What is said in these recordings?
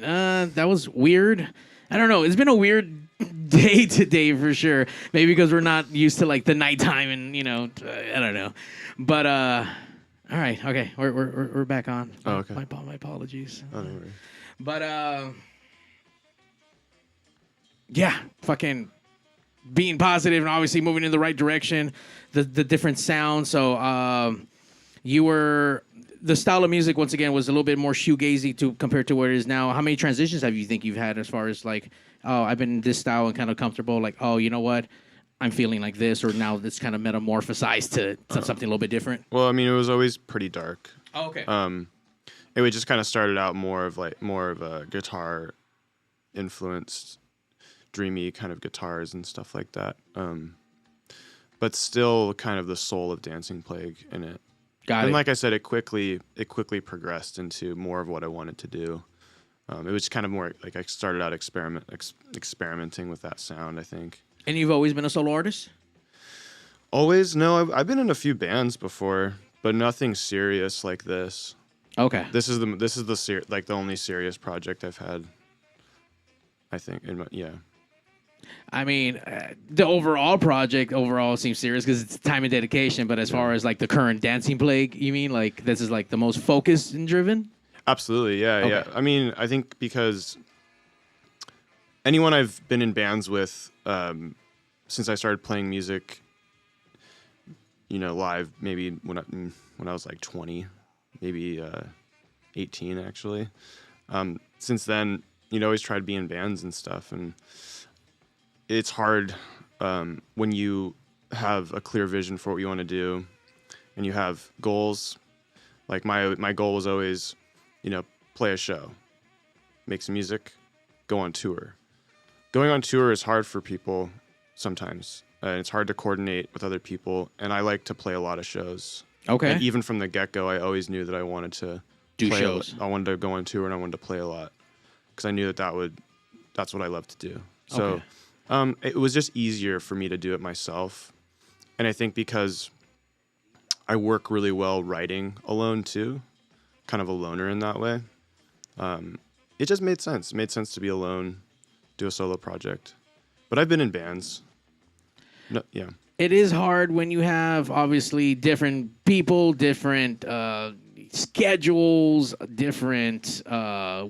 That was weird. I don't know. It's been a weird day today for sure. Maybe because we're not used to like the nighttime and I don't know. But all right, okay, we're back on. Oh, okay. My apologies. Oh, no worries. But yeah, fucking being positive and obviously moving in the right direction. The different sounds. So you were. The style of music, once again, was a little bit more shoegazy compared to what it is now. How many transitions have you think you've had as far as like, oh, I've been in this style and kind of comfortable, like, oh, you know what, I'm feeling like this, or now it's kind of metamorphosized to something a little bit different? Well, I mean, it was always pretty dark. Oh, okay. It would just kind of started out more of a guitar influenced, dreamy kind of guitars and stuff like that. But still kind of the soul of Dancing Plague in it. Got and it. like I said, it quickly progressed into more of what I wanted to do. It was kind of more like I started out experimenting with that sound, I think. And you've always been a solo artist? Always? No, I've been in a few bands before, but nothing serious like this. Okay. This is the only serious project I've had, I think. Yeah. I mean, the overall project seems serious because it's time and dedication. But as far as like the current Dancing Plague, you mean like this is like the most focused and driven? Absolutely, yeah, Okay. yeah. I mean, I think because anyone I've been in bands with since I started playing music, live, maybe when I was like 20, maybe 18 actually. Since then, always tried to be in bands and stuff, and it's hard when you have a clear vision for what you want to do and you have goals. Like my goal was always, play a show, make some music, go on tour. Going on tour is hard for people sometimes. It's hard to coordinate with other people, and I like to play a lot of shows. Okay. And even from the get-go, I always knew that I wanted to Do play shows. I wanted to go on tour and I wanted to play a lot because I knew that's what I love to do. So. Okay. It was just easier for me to do it myself. And I think because I work really well writing alone too, kind of a loner in that way, it just made sense. It made sense to be alone, do a solo project. But I've been in bands. No, yeah. It is hard when you have obviously different people, different schedules, different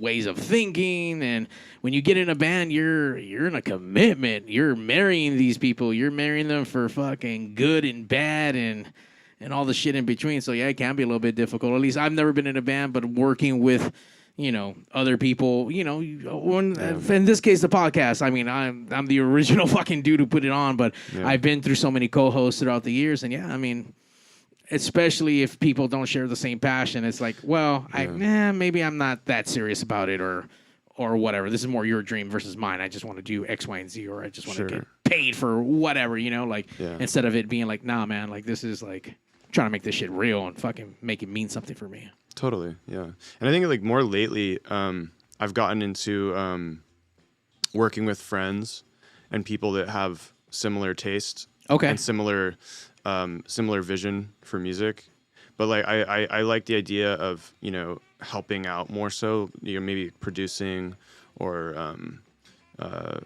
ways of thinking, and when you get in a band, you're in a commitment. You're marrying these people. You're marrying them for fucking good and bad and all the shit in between. So yeah, it can be a little bit difficult. At least I've never been in a band, but working with other people, in this case, the podcast, I mean, I'm the original fucking dude who put it on, but Yeah. I've been through so many co-hosts throughout the years, and yeah, I mean, especially if people don't share the same passion, it's like, well, maybe I'm not that serious about it or whatever. This is more your dream versus mine. I just want to do X, Y, and Z, or I just want to get paid for whatever, instead of it being like, nah, man, like this is like trying to make this shit real and fucking make it mean something for me. Totally, yeah. And I think like more lately, I've gotten into working with friends and people that have similar taste, and similar vision for music. But like I like the idea of helping out more so, maybe producing or kind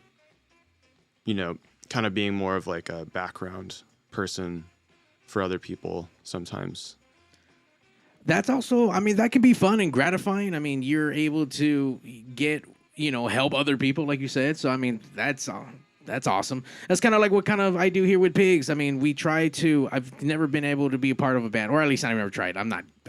of being more of like a background person for other people sometimes. That's also, I mean, that can be fun and gratifying. I mean, you're able to get, help other people, like you said. So, I mean, that's awesome. That's kind of like what kind of I do here with Pigz. I mean, I've never been able to be a part of a band, or at least I've never tried. I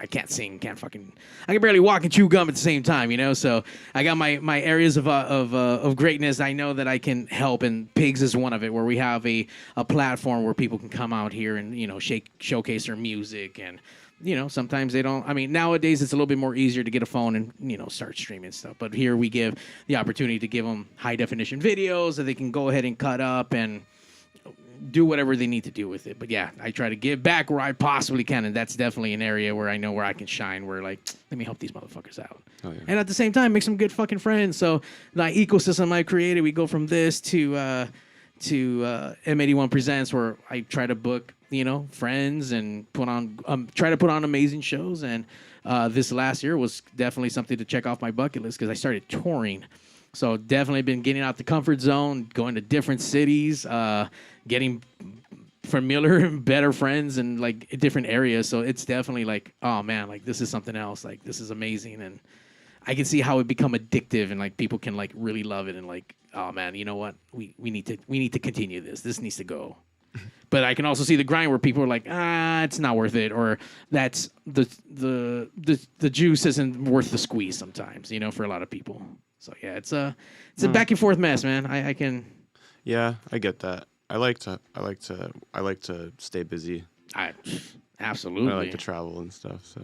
can't sing, I can barely walk and chew gum at the same time, So I got my areas of greatness. I know that I can help, and Pigz is one of it, where we have a platform where people can come out here and, showcase their music. And, sometimes they don't. I mean, nowadays it's a little bit more easier to get a phone and, start streaming stuff. But here we give the opportunity to give them high definition videos that they can go ahead and cut up and do whatever they need to do with it. But yeah, I try to give back where I possibly can, and that's definitely an area where I know where I can shine, where like, let me help these motherfuckers out. Oh, yeah. And at the same time, make some good fucking friends. So the ecosystem I created, we go from this to M81 Presents, where I try to book, friends and try to put on amazing shows. And this last year was definitely something to check off my bucket list because I started touring. So definitely been getting out the comfort zone, going to different cities, getting familiar and better friends in like different areas. So it's definitely like, oh man, like this is something else. Like this is amazing, and I can see how it become addictive, and like people can like really love it, and like, oh man, you know what? We need to continue this. This needs to go. But I can also see the grind where people are like, it's not worth it, or that's the juice isn't worth the squeeze sometimes, you know, for a lot of people. So yeah, it's a back and forth mess, man. I can. Yeah, I get that. I like to stay busy. Absolutely. I like to travel and stuff. So.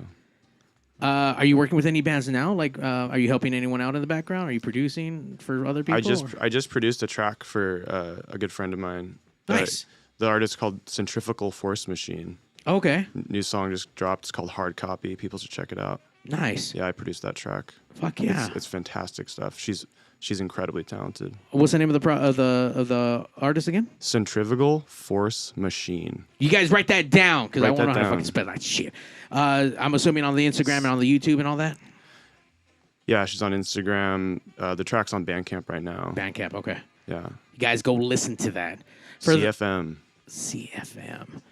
Are you working with any bands now? Like, are you helping anyone out in the background? Are you producing for other people? I just produced a track for a good friend of mine. Nice. The artist called Centrifugal Force Machine. Okay. New song just dropped. It's called Hard Copy. People should check it out. Nice. Yeah, I produced that track. Fuck yeah. It's fantastic stuff. She's incredibly talented. What's the name of the artist again? Centrifugal Force Machine. You guys write that down because I Write won't know that how to down. fucking spell that shit. I'm assuming on the Instagram and on the YouTube and all that. Yeah, she's on Instagram. The track's on Bandcamp right now. Bandcamp, okay. Yeah. You guys go listen to that. CFM. CFM.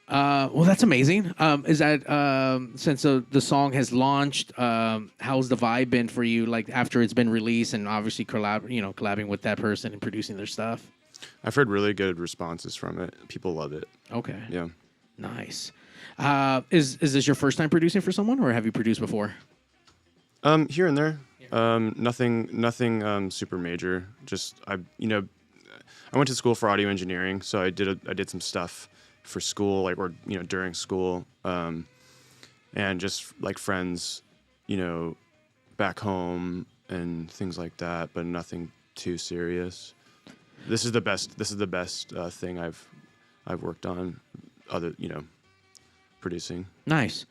Well, that's amazing. Is that since the song has launched? How's the vibe been for you? Like after it's been released, and obviously collabing with that person and producing their stuff. I've heard really good responses from it. People love it. Okay. Yeah. Nice. Is this your first time producing for someone, or have you produced before? Here and there. Nothing super major. Just I went to school for audio engineering, so I did some stuff for school, during school, and just like friends, back home and things like that, but nothing too serious. This is the best thing I've worked on, producing. Nice.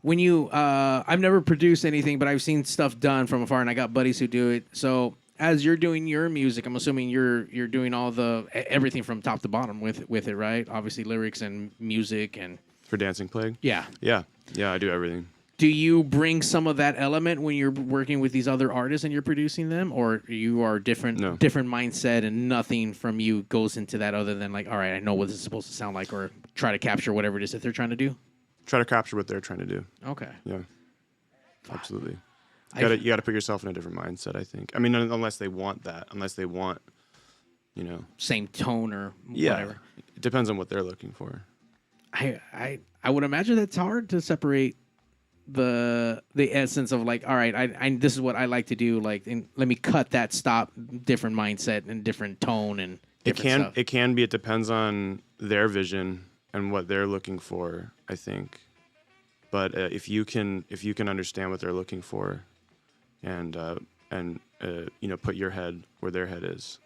When you, I've never produced anything, but I've seen stuff done from afar, and I got buddies who do it. So as you're doing your music, I'm assuming you're doing all everything from top to bottom with it, right? Obviously lyrics and music and For Dancing Plague? Yeah. Yeah, I do everything. Do you bring some of that element when you're working with these other artists and you're producing them, or you are different mindset and nothing from you goes into that other than like, all right, I know what this is supposed to sound like, or try to capture whatever it is that they're trying to do? Try to capture what they're trying to do. Okay. Yeah. Absolutely. You got to put yourself in a different mindset, I think. I mean, unless they want that, same tone or whatever. It depends on what they're looking for. I would imagine that's hard to separate the essence of like, all right, I this is what I like to do, like, and let me cut that, stop, different mindset and different tone and different stuff. It can be. It depends on their vision and what they're looking for, I think. But if you can understand what they're looking for, and put your head where their head is.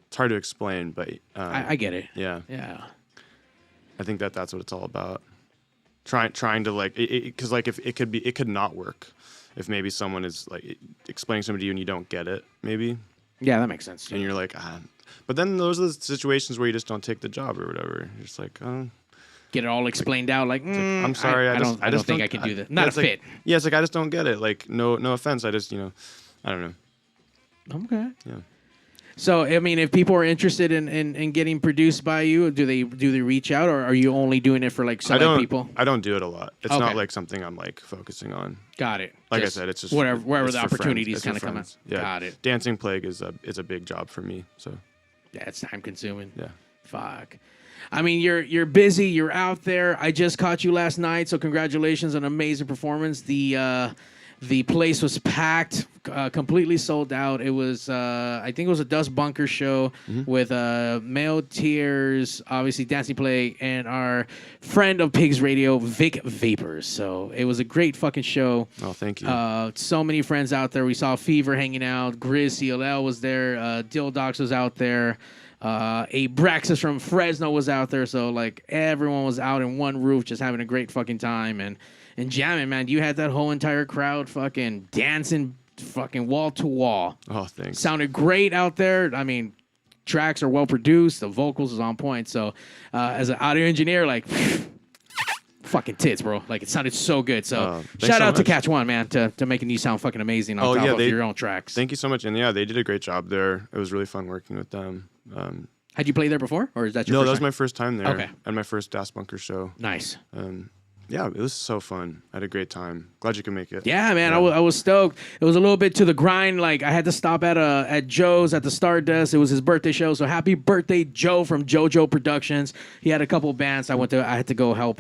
It's hard to explain, but I get it. Yeah. I think that's what it's all about. Trying to like, because like if it could not work if maybe someone is like explaining something to you and you don't get it, maybe. Yeah, that makes sense. And you're like, but then those are the situations where you just don't take the job or whatever. You're just like, get it all explained out. Like, I'm sorry, I don't think I can do this. Not a fit. Yeah, it's like I just don't get it. Like, no offense. I just, I don't know. Okay. Yeah. So, I mean, if people are interested in getting produced by you, do they reach out, or are you only doing it for like select people? I don't do it a lot. It's not like something I'm like focusing on. Got it. Like I said, it's just wherever it's the opportunities kind of come out. Yeah. Got it. Dancing Plague is a big job for me. So. Yeah, it's time consuming. Yeah. Fuck. I mean, you're busy. You're out there. I just caught you last night, so congratulations on an amazing performance. The place was packed, completely sold out. It was, I think it was a Dust Bunker show with Male Tears, obviously Dancing Play, and our friend of Pigz Radio, Vic Vapors. So it was a great fucking show. Oh, thank you. So many friends out there. We saw Fever hanging out. Grizz CLL was there. Dildox was out there. Abraxas from Fresno was out there. So like everyone was out in one roof just having a great fucking time and jamming, man. You had that whole entire crowd fucking dancing fucking wall to wall. Oh, thanks. Sounded great out there. I mean, tracks are well produced. The vocals is on point. So as an audio engineer, like, fucking tits, bro. Like, it sounded so good. So thanks shout so out to much. Catch One, man, to making you sound fucking amazing on top of your own tracks. Thank you so much. And yeah, they did a great job there. It was really fun working with them. Had you played there before, or is that your No, first that was time? my first time there. Okay. And my first Das Bunker show. Nice. Yeah, it was so fun. I had a great time. Glad you could make it. Yeah, man, I was stoked. It was a little bit to the grind. Like, I had to stop at Joe's at the Stardust. It was his birthday show, so happy birthday, Joe from JoJo Productions. He had a couple bands. I had to go help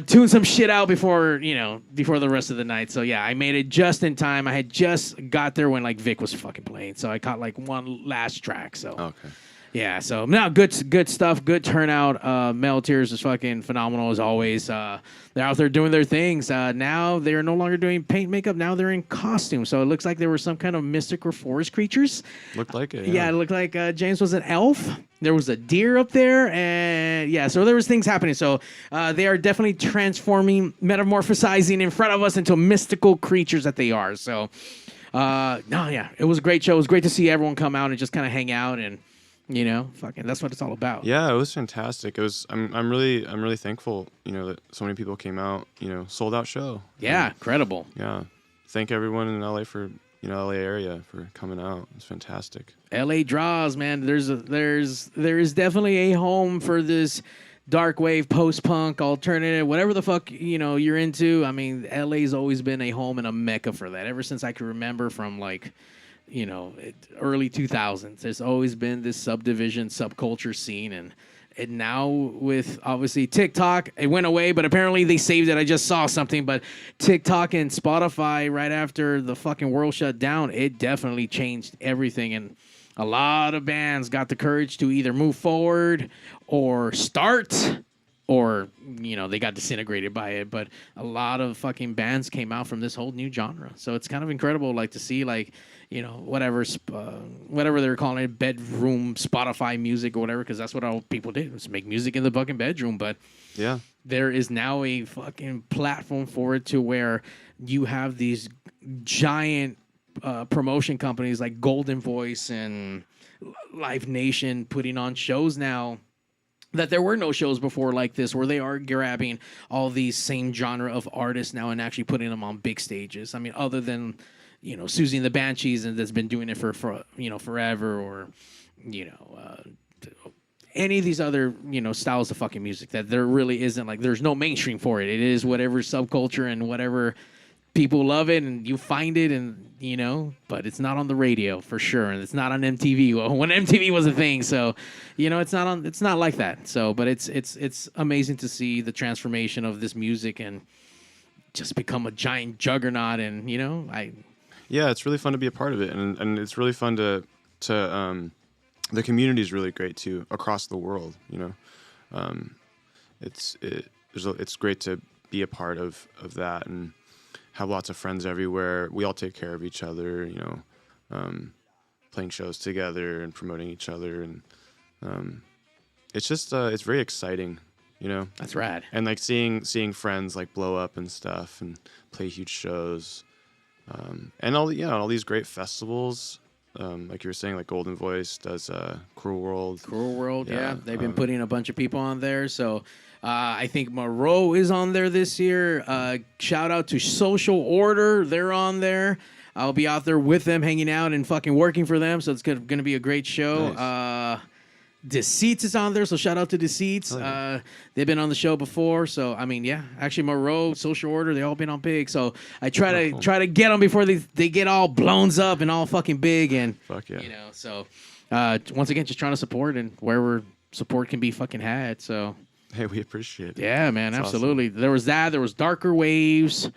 tune some shit out before the rest of the night. So yeah, I made it just in time. I had just got there when like Vic was fucking playing, so I caught like one last track. So Okay. yeah, so no, good stuff, good turnout. Metal Tears is fucking phenomenal as always. They're out there doing their things. Now they're no longer doing paint makeup. Now they're in costume. So it looks like there were some kind of mystic or forest creatures. Looked like it. Yeah, it looked like James was an elf. There was a deer up there, and yeah, so there was things happening. So they are definitely transforming, metamorphosizing in front of us into mystical creatures that they are. So it was a great show. It was great to see everyone come out and just kind of hang out and. Fucking that's what it's all about. Yeah, it was fantastic. It was. I'm really thankful. That so many people came out. Sold out show. Yeah, incredible. Yeah, thank everyone in LA for LA area for coming out. It's fantastic. LA draws, man. There is definitely a home for this dark wave, post punk, alternative, whatever the fuck you're into. I mean, LA's always been a home and a mecca for that. Ever since I can remember, from like. Early 2000s. There's always been this subdivision, subculture scene, and now with obviously TikTok, it went away, but apparently they saved it. I just saw something, but TikTok and Spotify right after the fucking world shut down, it definitely changed everything, and a lot of bands got the courage to either move forward or start. Or, they got disintegrated by it. But a lot of fucking bands came out from this whole new genre. So it's kind of incredible, like, to see, like, whatever they're calling it, bedroom Spotify music or whatever, because that's what all people did, was make music in the fucking bedroom. But yeah, there is now a fucking platform for it to where you have these giant promotion companies like Golden Voice and Live Nation putting on shows now. That there were no shows before like this, where they are grabbing all these same genre of artists now and actually putting them on big stages. I mean, other than, Susie and the Banshees, and that's been doing it for forever, or, any of these other, styles of fucking music, that there really isn't, like, there's no mainstream for it. It is whatever subculture and whatever people love it, and you find it, and but it's not on the radio for sure, and it's not on MTV. Well, when MTV was a thing, so it's not like that. So, but it's amazing to see the transformation of this music and just become a giant juggernaut. And yeah, it's really fun to be a part of it, and it's really fun to the community is really great too across the world. It's great to be a part of that and have lots of friends everywhere. We all take care of each other, playing shows together and promoting each other. And it's just, it's very exciting, That's rad. And like seeing friends like blow up and stuff and play huge shows. And all these great festivals. Like you were saying, like Golden Voice does Cruel World. Yeah. They've been putting a bunch of people on there. So I think Moreau is on there this year. Shout out to Social Order. They're on there. I'll be out there with them, hanging out and fucking working for them. So it's going to be a great show. Nice. Deceits is on there, so shout out to Deceits. They've been on the show before, so I mean, yeah. Actually, Moreau, Social Order, they all been on Pigz. So I try to get them before they get all blown up and all fucking big, and fuck yeah. So once again, just trying to support and wherever support can be fucking had. So hey, we appreciate it. Yeah, man, That's absolutely. Awesome. There was that. There was Darker Waves.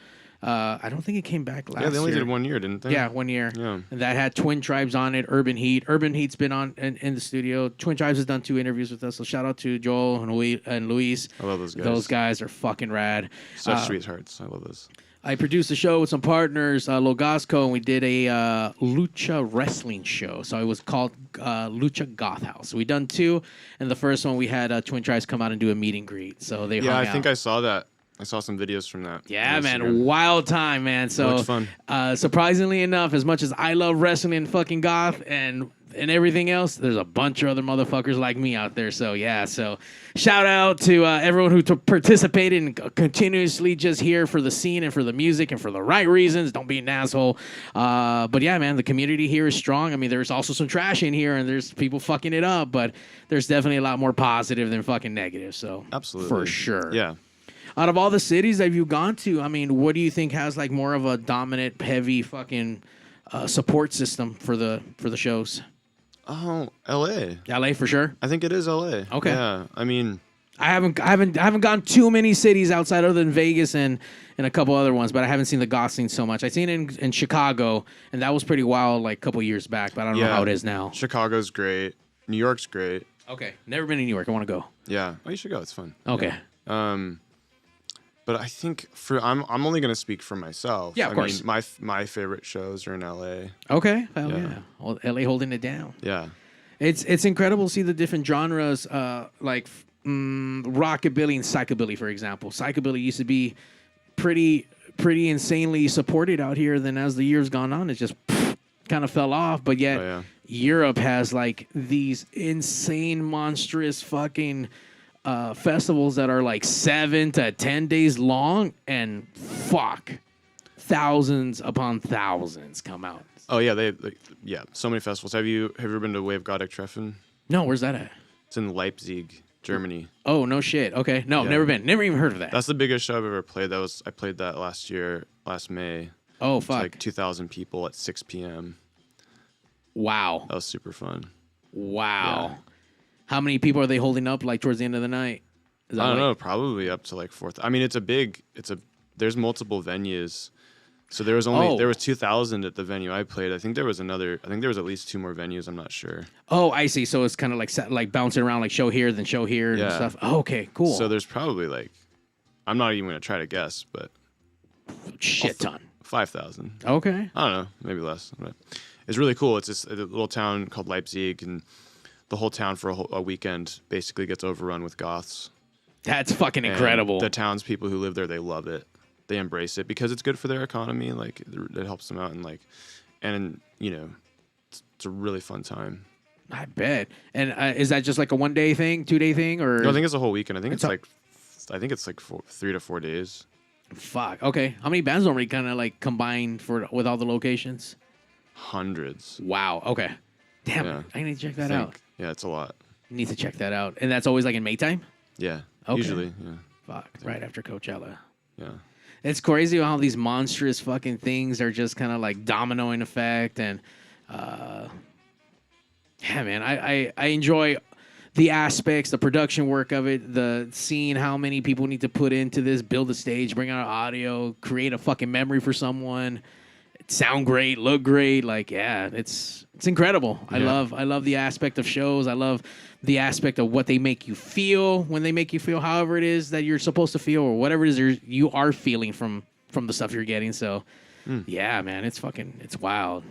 I don't think it came back last year. Yeah, they only did 1 year, didn't they? Yeah, 1 year. Yeah. And that had Twin Tribes on it, Urban Heat. Urban Heat's been on in the studio. Twin Tribes has done 2 interviews with us, so shout out to Joel and Luis. I love those guys. Those guys are fucking rad. Such sweethearts. I love those. I produced a show with some partners, Logasco, and we did a lucha wrestling show. So it was called Lucha Goth House. We done 2, and the first one we had Twin Tribes come out and do a meet and greet. So they hung out. I think I saw that. I saw some videos from that. Yeah, man. Wild time, man. So, fun. Surprisingly enough, as much as I love wrestling and fucking goth, and and everything else, there's a bunch of other motherfuckers like me out there. So yeah, so shout out to everyone who participated and continuously just here for the scene and for the music and for the right reasons. Don't be an asshole. But yeah, man, the community here is strong. I mean, there's also some trash in here and there's people fucking it up, but there's definitely a lot more positive than fucking negative. So Absolutely. for sure. Yeah. Out of all the cities that you've gone to, I mean, what do you think has like more of a dominant, heavy fucking support system for the shows? Oh, L.A. LA for sure. I think it is L.A. Okay. Yeah. I mean, I haven't gone too many cities outside other than Vegas and a couple other ones, but I haven't seen the goth scene so much. I've seen it in Chicago, and that was pretty wild like a couple years back, but I don't know how it is now. Chicago's great. New York's great. Okay. Never been to New York. I want to go. Yeah. Oh, you should go. It's fun. Okay. Yeah. But I think I'm only gonna speak for myself. Yeah, of course. Mean, my favorite shows are in LA. Okay. Hell yeah. Well, LA holding it down. Yeah. It's incredible to see the different genres, like rockabilly and psychobilly, for example. Psychobilly used to be pretty insanely supported out here. Then as the years gone on, it just kind of fell off. But yet Europe has like these insane, monstrous fucking festivals that are like 7 to 10 days long, and thousands upon thousands come out. Oh yeah, so many festivals. Have you ever been to Wave Gothic Treffen? No, where's that at? It's in Leipzig, Germany. Oh no shit. Okay, no, never been, never even heard of that. That's the biggest show I've ever played. I played that last May. Oh fuck. Like 2,000 people at 6 p.m. Wow. That was super fun. Wow. Yeah. How many people are they holding up like towards the end of the night? I don't know, probably up to like 4,000. I mean, there's multiple venues. So there was 2,000 at the venue I played. I think there was at least 2 more venues. I'm not sure. Oh, I see. So it's kind of like bouncing around, like show here, then show here and stuff. Oh, okay, cool. So there's probably like, I'm not even going to try to guess, but shit ton. 5,000. Okay. I don't know, maybe less. But it's really cool. It's just a little town called Leipzig, and the whole town for a weekend basically gets overrun with goths. That's fucking incredible. The townspeople who live there, they love it. They embrace it because it's good for their economy. Like it helps them out, and you know, it's a really fun time. I bet. And is that just like a 1 day thing, 2 day thing, or? No, I think it's a whole weekend. I think it's like 3 to 4 days. Fuck. Okay. How many bands normally kind of like combine with all the locations? Hundreds. Wow. Okay. Damn. Yeah. I need to check that out. Yeah, it's a lot. Need to check that out. And that's always like in May time? Yeah. Okay. Usually. Yeah. Fuck. Right after Coachella. Yeah. It's crazy how these monstrous fucking things are just kind of like dominoing effect, and yeah, man, I enjoy the aspects, the production work of it, the seeing how many people need to put into this, build a stage, bring out audio, create a fucking memory for someone, sound great, look great, like yeah, it's incredible. Yeah. I love the aspect of shows. I love the aspect of what they make you feel when they make you feel however it is that you're supposed to feel, or whatever it is you are feeling from the stuff you're getting. So yeah, man, it's wild.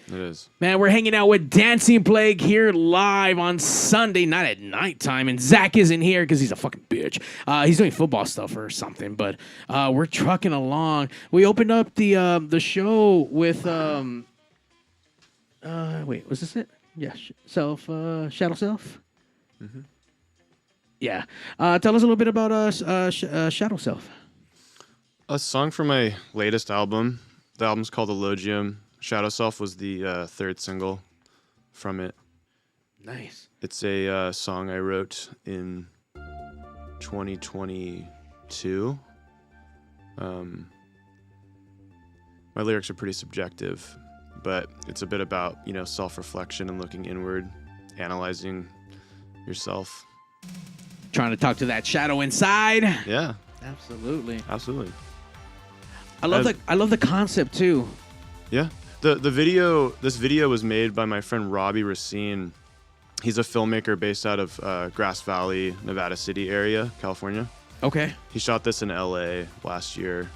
It is. Man, we're hanging out with Dancing Plague here live on Sunday, not at nighttime. And Zach isn't here because he's a fucking bitch. He's doing football stuff or something. But we're trucking along. We opened up the show with wait, was this it? Yeah, Shadow Self. Mm-hmm. Yeah. Tell us a little bit about Shadow Self. A song from my latest album. The album's called Elogium. Shadow Self was the third single from it. Nice. It's a song I wrote in 2022. My lyrics are pretty subjective, but it's a bit about, you know, self-reflection and looking inward, analyzing yourself. Trying to talk to that shadow inside. Yeah. Absolutely. Absolutely. I love the concept too. Yeah. This video was made by my friend Robbie Racine. He's a filmmaker based out of Grass Valley, Nevada City area, California. Okay. He shot this in LA last year.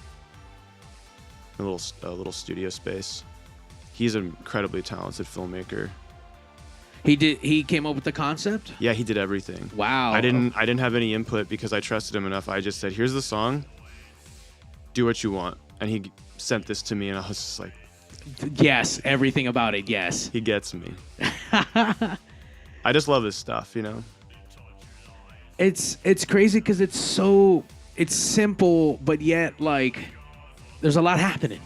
A little studio space. He's an incredibly talented filmmaker. He came up with the concept? Yeah, he did everything. Wow. I didn't have any input because I trusted him enough. I just said, "Here's the song. Do what you want." And he sent this to me, and I was just like, yes, everything about it, yes. He gets me. I just love his stuff, you know. It's crazy because it's simple, but yet like there's a lot happening.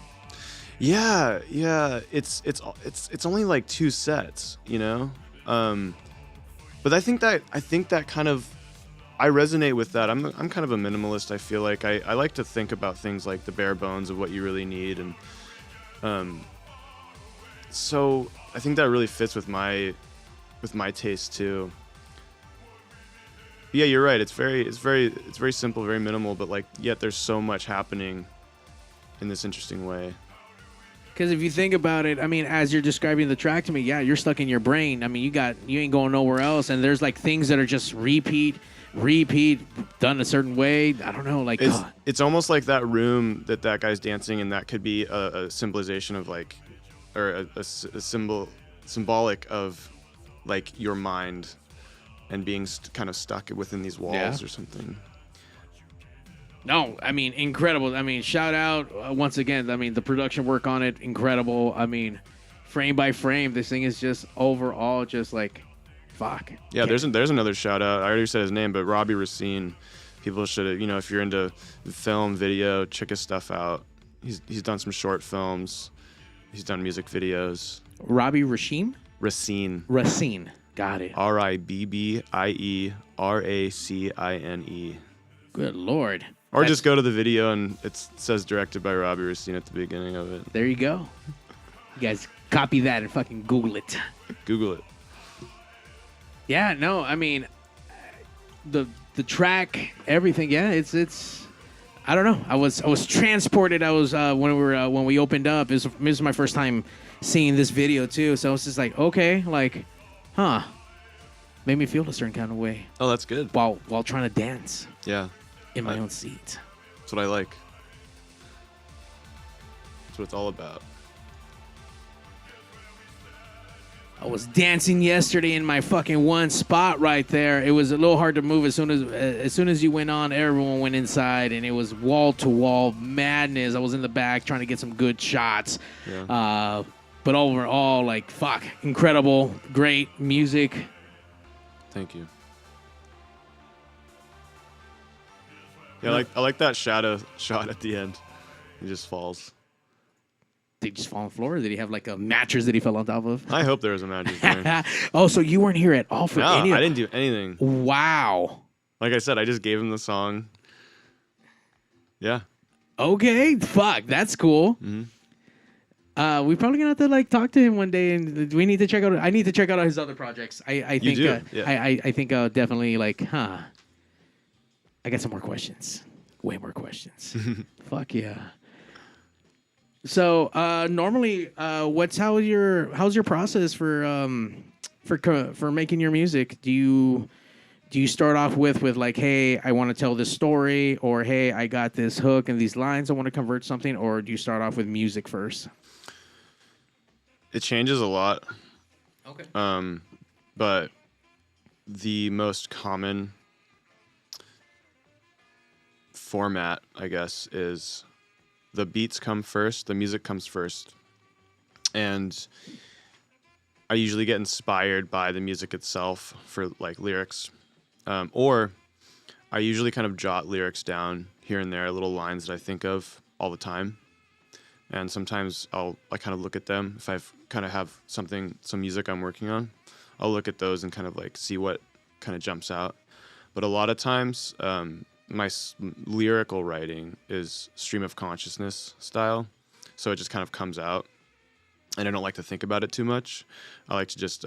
Yeah, yeah. It's only like 2 sets, you know. But I think that kind of I resonate with that. I'm kind of a minimalist. I feel like I like to think about things like the bare bones of what you really need, and so I think that really fits with my taste too. Yeah, you're right. It's very simple, very minimal, but like yet there's so much happening in this interesting way. Because if you think about it, I mean, as you're describing the track to me, yeah, you're stuck in your brain. I mean, you ain't going nowhere else, and there's like things that are just repeat, done a certain way. I don't know, like It's almost like that room that guy's dancing in. That could be a symbolization of like, or a symbolic of like your mind and being kind of stuck within these walls or something. No, I mean, incredible. I mean, shout out once again. I mean, the production work on it, incredible. I mean, frame by frame, this thing is just overall just like, fuck. Yeah, there's another shout out. I already said his name, but Robbie Racine. People should, you know, if you're into film, video, check his stuff out. He's done some short films. He's done music videos. Robbie Racine? Racine. Got it. RIBBIERACINE. Good Lord. Or just go to the video and it says directed by Robbie Racine at the beginning of it. There you go. You guys copy that and fucking Google it. Google it. Yeah, no, I mean, the track, everything. Yeah, it's. I don't know. I was transported. I was when we opened up. This was my first time seeing this video too. So I was just like, okay, like, huh. Made me feel a certain kind of way. Oh, that's good. While trying to dance. Yeah. In my own seat. That's what I like. That's what it's all about. I was dancing yesterday in my fucking one spot right there. It was a little hard to move as soon as you went on. Everyone went inside, and it was wall to wall madness. I was in the back trying to get some good shots. Yeah. But overall, like, fuck, incredible, great music. Thank you. Yeah, I like that shadow shot at the end. He just falls. Did he just fall on the floor? Or did he have like a mattress that he fell on top of? I hope there was a mattress there. Oh, so you weren't here at all for any of I didn't do anything. Wow. Like I said, I just gave him the song. Yeah. Okay, fuck, that's cool. Mm-hmm. We probably gonna have to like talk to him one day, and we need to check out. I need to check out his other projects. I think. You do? Yeah. I think definitely like, huh. I got some more questions. Way more questions. Fuck yeah. So normally, how's your process for making your music? Do you start off with like, hey, I want to tell this story, or hey, I got this hook and these lines, I want to convert something, or do you start off with music first? It changes a lot. Okay. But the most common format, I guess, is the beats come first, the music comes first. And I usually get inspired by the music itself for like lyrics. Or I usually kind of jot lyrics down here and there, little lines that I think of all the time. And sometimes I kind of look at them. If I've kind of have some music I'm working on, I'll look at those and kind of like see what kind of jumps out. But a lot of times, my lyrical writing is stream of consciousness style. So it just kind of comes out, and I don't like to think about it too much. I like to just,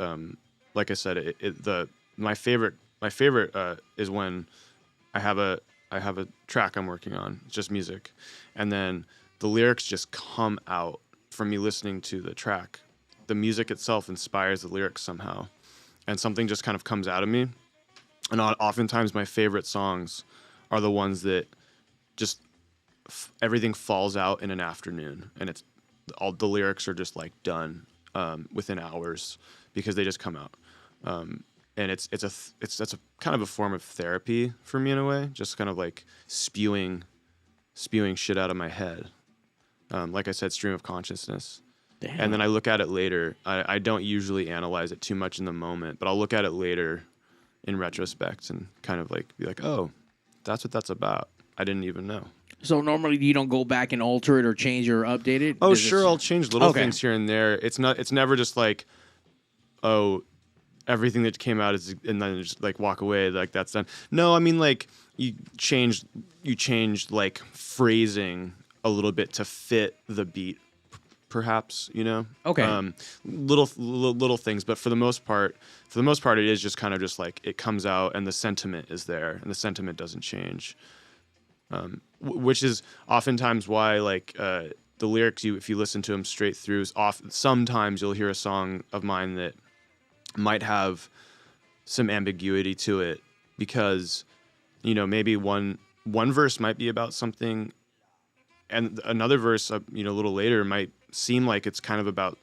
like I said, my favorite is when I have a track I'm working on, it's just music, and then the lyrics just come out from me listening to the track. The music itself inspires the lyrics somehow, and something just kind of comes out of me. And oftentimes my favorite songs are the ones that just everything falls out in an afternoon, and it's all the lyrics are just like done within hours because they just come out. And that's a kind of a form of therapy for me in a way, just kind of like spewing shit out of my head. Like I said, stream of consciousness. Damn. And then I look at it later. I don't usually analyze it too much in the moment, but I'll look at it later in retrospect and kind of like be like, oh, that's what that's about. I didn't even know. So normally you don't go back and alter it or change or update it? Oh, Does sure, it- I'll change little things here and there. It's never just like, oh, everything that came out is, and then just like walk away like that's done. No, I mean like you changed like phrasing a little bit to fit the beat, perhaps, you know. Okay. Little things, but for the most part, it is just kind of just like it comes out and the sentiment is there, and the sentiment doesn't change. Which is oftentimes why like the lyrics, if you listen to them straight through, sometimes you'll hear a song of mine that might have some ambiguity to it because, you know, maybe one verse might be about something and another verse, you know, a little later might seem like it's kind of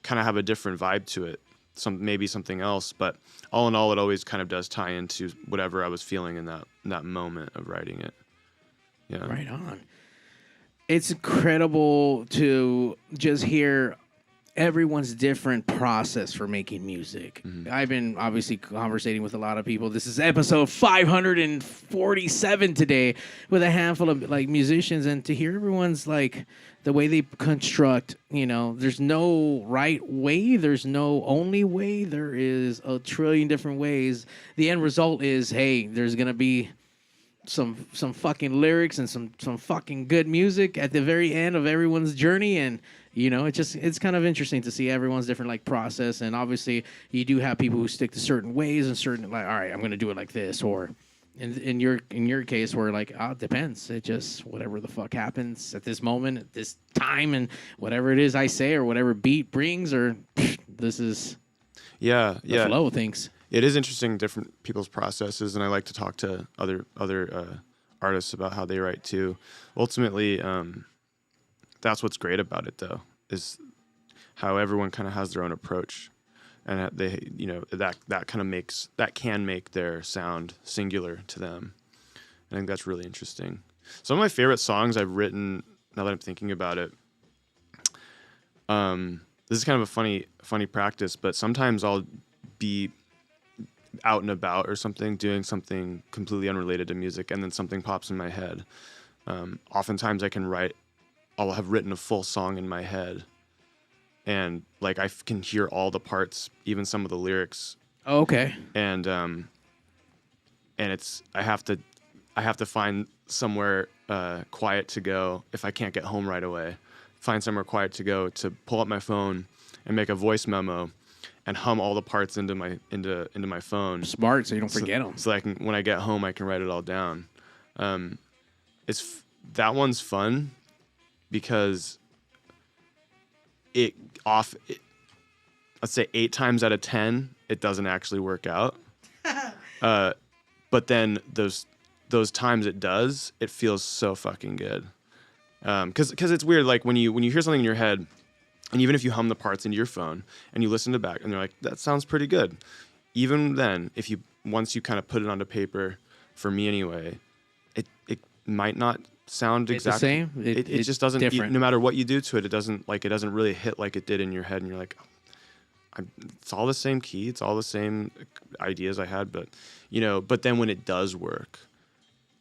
have a different vibe to it. Maybe something else, but all in all, it always kind of does tie into whatever I was feeling in that moment of writing it. Yeah. Right on. It's incredible to just hear everyone's different process for making music. Mm-hmm. I've been obviously conversating with a lot of people. This is episode 547 today with a handful of like musicians, and to hear everyone's like the way they construct, you know, there's no right way, there's no only way, there is a trillion different ways. The end result is, hey, there's gonna be some fucking lyrics and some fucking good music at the very end of everyone's journey. And you know, it's kind of interesting to see everyone's different like process. And obviously you do have people who stick to certain ways and certain like, all right, I'm gonna do it like this, or in your case where like, oh, it depends, it just whatever the fuck happens at this moment at this time, and whatever it is I say or whatever beat brings, or this is the flow of things. It is interesting, different people's processes, and I like to talk to other artists about how they write too. Ultimately, that's what's great about it, though, is how everyone kind of has their own approach, and they, you know, that can make their sound singular to them. I think that's really interesting. Some of my favorite songs I've written, now that I'm thinking about it, this is kind of a funny practice, but sometimes I'll be out and about or something, doing something completely unrelated to music, and then something pops in my head. Oftentimes I'll have written a full song in my head, and like I can hear all the parts, even some of the lyrics. Oh, okay. And it's I have to find somewhere quiet to go if I can't get home right away. Find somewhere quiet to go, to pull up my phone and make a voice memo and hum all the parts into my phone. Smart, so you don't forget them. So I can, when I get home, I can write it all down. That one's fun because let's say 8 times out of 10, it doesn't actually work out. But then those times it does, it feels so fucking good. Because it's weird, like when you hear something in your head, and even if you hum the parts into your phone and you listen to back and you're like, that sounds pretty good. Even then, once you kind of put it onto paper, for me anyway, it might not sound exactly the same. It just doesn't. No matter what you do to it, it doesn't really hit like it did in your head, and you're like, it's all the same key, it's all the same ideas I had, but you know. But then when it does work,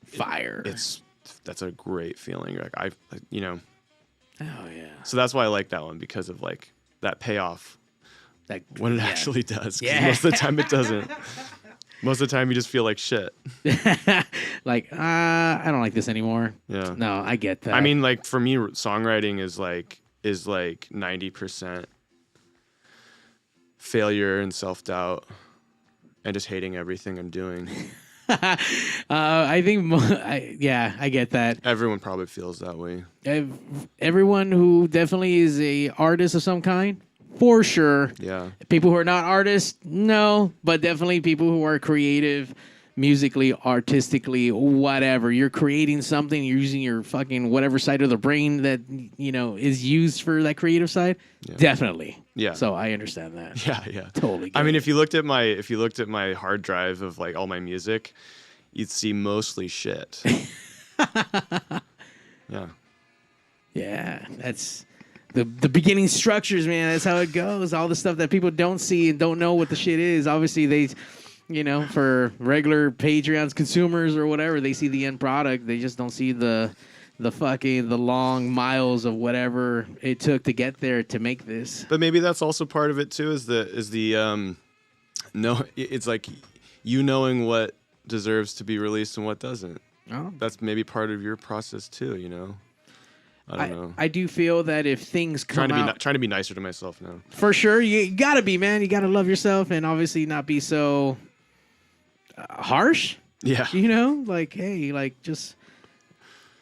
fire. That's a great feeling. You're like, you know. Oh yeah. So that's why I like that one, because of like that payoff. That when it actually does. Yeah. Most of the time it doesn't. Most of the time you just feel like shit. Like, I don't like this anymore. Yeah. No, I get that. I mean, like for me, songwriting is like 90% failure and self-doubt and just hating everything I'm doing. I think, I get that. Everyone probably feels that way. Everyone who definitely is a artist of some kind, for sure. Yeah. People who are not artists, no, but definitely people who are creative, musically, artistically, whatever. You're creating something, you're using your fucking whatever side of the brain that, you know, is used for that creative side. Yeah. Definitely. Yeah. So I understand that. Yeah. Totally. I mean, if you looked at my hard drive of like all my music, you'd see mostly shit. Yeah. Yeah, the beginning structures, man. That's how it goes. All the stuff that people don't see and don't know what the shit is. Obviously, they, for regular Patreons, consumers or whatever, they see the end product. They just don't see the long miles of whatever it took to get there to make this. But maybe that's also part of it too. It's like you knowing what deserves to be released and what doesn't. Oh. That's maybe part of your process too. I don't know. I do feel that if things come out, trying to be nicer to myself now. for sure, you gotta be, man. You gotta love yourself and obviously not be so harsh. Yeah. Like, hey, like just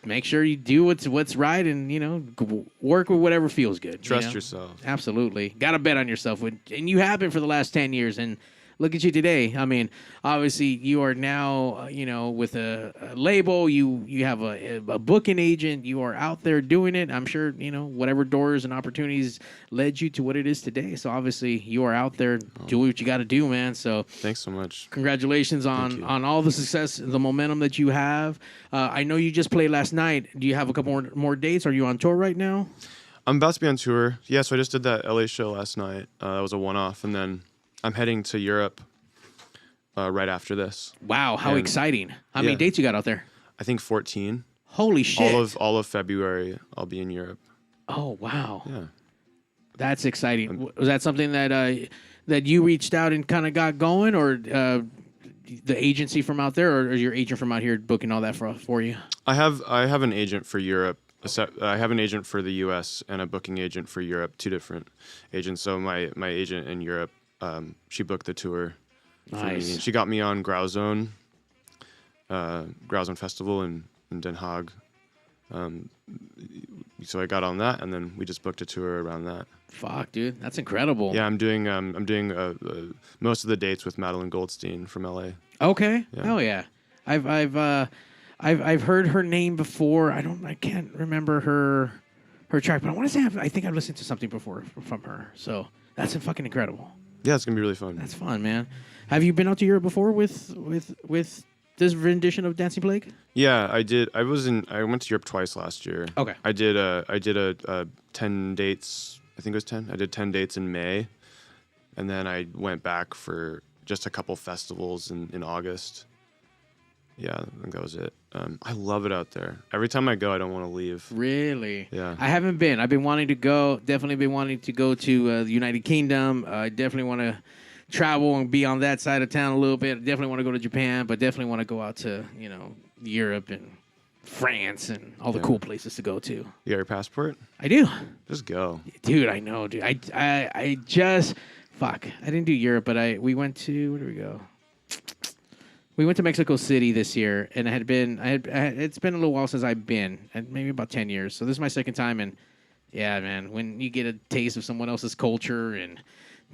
make sure you do what's right and work with whatever feels good. Trust yourself. Absolutely, gotta bet on yourself, and you have been for the last 10 years. And look at you today. I mean, obviously, you are now, with a label. You have a booking agent. You are out there doing it. I'm sure, whatever doors and opportunities led you to what it is today. So obviously, you are out there doing what you got to do, man. So thanks so much. Congratulations on all the success, the momentum that you have. I know you just played last night. Do you have a couple more dates? Are you on tour right now? I'm about to be on tour. Yeah, so I just did that LA show last night. That was a one-off, and then I'm heading to Europe right after this. Wow, how exciting. How many dates you got out there? I think 14. Holy shit. All of February, I'll be in Europe. Oh, wow. Yeah. That's exciting. Was that something that you reached out and kind of got going, or the agency from out there, or your agent from out here booking all that for you? I have an agent for Europe. I have an agent for the U.S. and a booking agent for Europe, two different agents. So my agent in Europe, she booked the tour for me. She got me on Grauzone Festival in Den Haag. So I got on that, and then we just booked a tour around that. Fuck, dude, that's incredible. Yeah, I'm doing most of the dates with Madeline Goldstein from LA. Okay. Yeah. Oh yeah, I've heard her name before. I can't remember her track, but I want to say I think I've listened to something before from her. So that's fucking incredible. Yeah, it's gonna be really fun. That's fun, man. Have you been out to Europe before with this rendition of Dancing Plague? Yeah, I did. I went to Europe twice last year. Okay. I did a 10 dates. I think it was 10. I did 10 dates in May, and then I went back for just a couple festivals in August. Yeah, I think that was it. I love it out there. Every time I go, I don't want to leave. Really? Yeah. I haven't been. I've been wanting to go. Definitely been wanting to go to the United Kingdom. I definitely want to travel and be on that side of town a little bit. I definitely want to go to Japan, but definitely want to go out to, Europe and France and all the cool places to go to. You got your passport? I do. Just go. Dude, I know, dude. I just fuck. I didn't do Europe, but we went to, where did we go? We went to Mexico City this year, and it's been a little while since I've been, maybe about 10 years. So this is my second time, and yeah, man, when you get a taste of someone else's culture and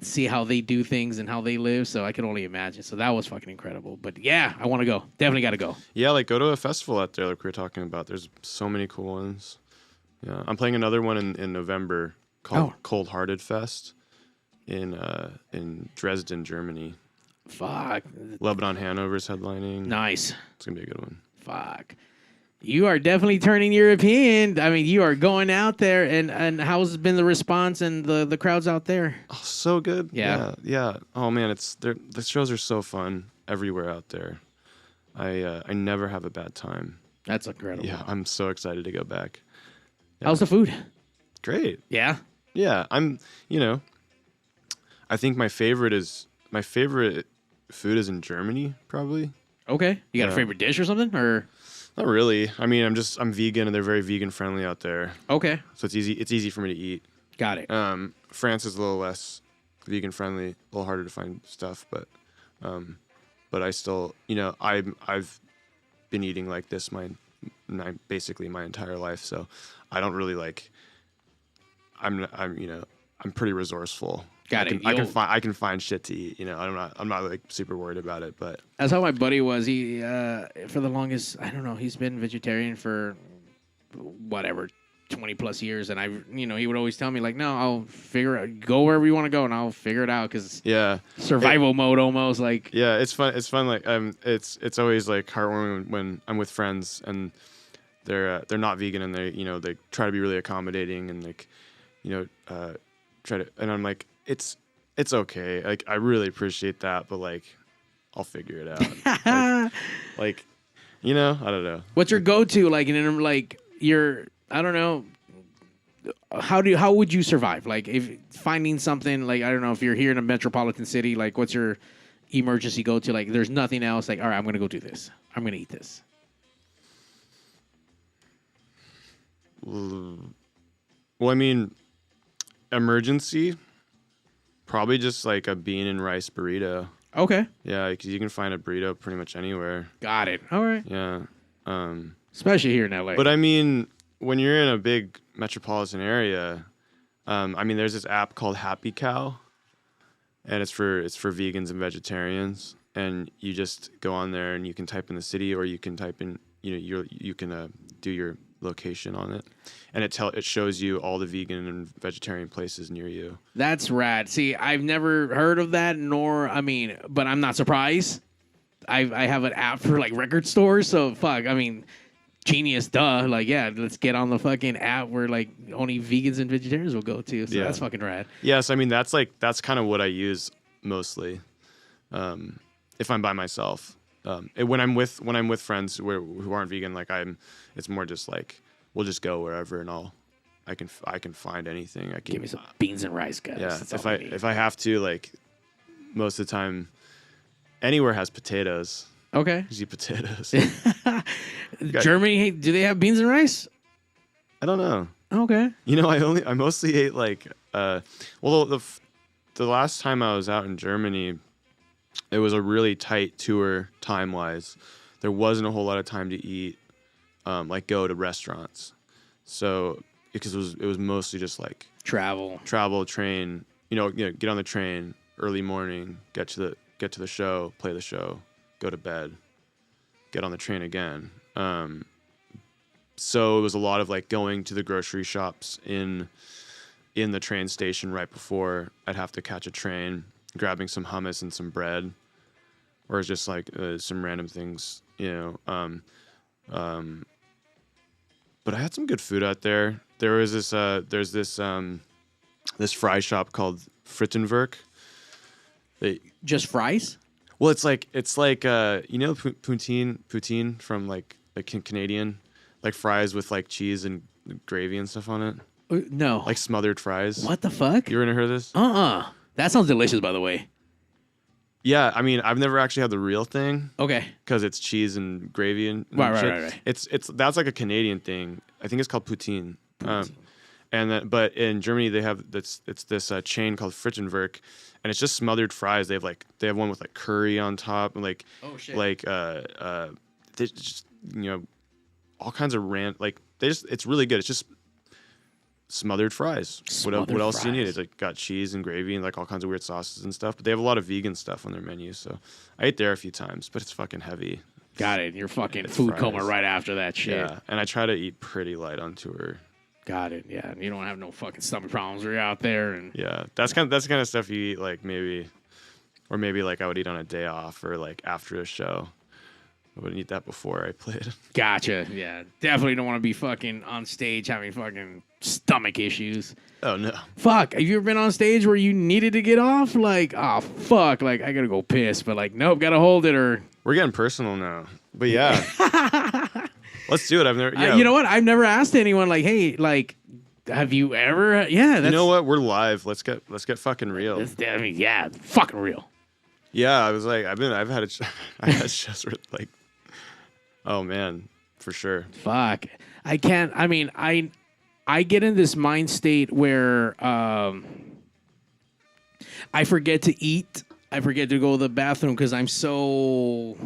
see how they do things and how they live, so I can only imagine. So that was fucking incredible. But yeah, I want to go. Definitely got to go. Yeah, like go to a festival out there like we were talking about. There's so many cool ones. Yeah, I'm playing another one in November called Cold Hearted Fest in Dresden, Germany. Fuck. Lebanon Hanover's headlining. Nice. It's gonna be a good one. Fuck. You are definitely turning European. I mean, you are going out there, and how's been the response and the crowds out there? Oh, so good. Yeah. Oh man, the shows are so fun everywhere out there. I never have a bad time. That's incredible. Yeah, I'm so excited to go back. Yeah. How's the food? Great. Yeah. Yeah, I think my favorite food is in Germany, probably. Okay. You got a favorite dish or something, or? Not really. I mean, I'm vegan, and they're very vegan friendly out there. Okay. So it's easy. It's easy for me to eat. Got it. France is a little less vegan friendly, a little harder to find stuff, but I still, I've been eating like this basically my entire life, so I don't really like. I'm pretty resourceful. Got it. I can find shit to eat. I'm not like super worried about it. But that's how my buddy was. He for the longest, I don't know. He's been vegetarian for whatever 20 plus years, and he would always tell me like, no, I'll figure out. Go wherever you want to go, and I'll figure it out. Because survival mode almost like. Yeah, it's fun. It's fun. Like it's always like heartwarming when I'm with friends and they're not vegan and they try to be really accommodating and like. try to, and I'm like, it's okay. Like, I really appreciate that, but like, I'll figure it out. like, I don't know. What's your go-to? Like, I don't know. How would you survive? Like, if finding something, like, I don't know, if you're here in a metropolitan city, like, what's your emergency go-to? Like, there's nothing else. Like, all right, I'm going to go do this. I'm going to eat this. Well, I mean, emergency, probably just like a bean and rice burrito. Okay. Yeah, because you can find a burrito pretty much anywhere. Got it. All right. Yeah. Especially here in LA. But I mean, when you're in a big metropolitan area, I mean, there's this app called Happy Cow, and it's for vegans and vegetarians. And you just go on there and you can type in the city, or you can type in, you can do your location on it, and it shows you all the vegan and vegetarian places near you. That's rad. See, I've never heard of that, but I'm not surprised. I have an app for like record stores, so fuck. I mean, genius, duh. Like, yeah, let's get on the fucking app where like only vegans and vegetarians will go to. So that's fucking rad. Yes, I mean that's kind of what I use mostly, if I'm by myself. When I'm with friends who aren't vegan, like it's more just like we'll just go wherever, and I can find anything. I can give me some beans and rice, guys. Yeah, if I have to, like, most of the time, anywhere has potatoes. Okay. Just eat potatoes. Germany, hey, do they have beans and rice? I don't know. Okay. I mostly ate like the last time I was out in Germany, it was a really tight tour time-wise. There wasn't a whole lot of time to eat, like go to restaurants. So because it was mostly just like travel, train. Get on the train early morning, get to the show, play the show, go to bed, get on the train again. So it was a lot of like going to the grocery shops in the train station right before I'd have to catch a train, grabbing some hummus and some bread, or just like some random things, But I had some good food out there. There was there's this fry shop called Frittenwerk. Just fries? Well, it's like poutine from like Canadian, like fries with like cheese and gravy and stuff on it. No. Like smothered fries. What the fuck? You ever heard of this? That sounds delicious, by the way. Yeah, I mean, I've never actually had the real thing. Okay. Because it's cheese and gravy and right. It's that's like a Canadian thing. I think it's called poutine. But in Germany they have this chain called Frittenwerk, and it's just smothered fries. They have one with like curry on top and like they just all kinds of it's really good. It's just smothered fries. What else do you need? It's like got cheese and gravy and like all kinds of weird sauces and stuff. But they have a lot of vegan stuff on their menu, so I ate there a few times. But it's fucking heavy. Got it. You're fucking food coma right after that shit. Yeah, and I try to eat pretty light on tour. Got it. Yeah, you don't have no fucking stomach problems when you're out there. And yeah, that's kind of stuff you eat like maybe like I would eat on a day off or like after a show. I wouldn't eat that before I played. Gotcha. Yeah, definitely don't want to be fucking on stage having fucking stomach issues. Oh no. Fuck. Have you ever been on stage where you needed to get off? Like, oh fuck. Like I gotta go piss, but like, nope, gotta hold it or. We're getting personal now. But yeah. Let's do it. I've never. Yeah. You know what? I've never asked anyone like, hey, like, have you ever? Yeah. You know what? We're live. Let's get fucking real. Fucking real. Yeah, I was like, I've had shows where like, oh man, for sure. Fuck. I can't. I mean, I get in this mind state where I forget to eat. I forget to go to the bathroom because I'm so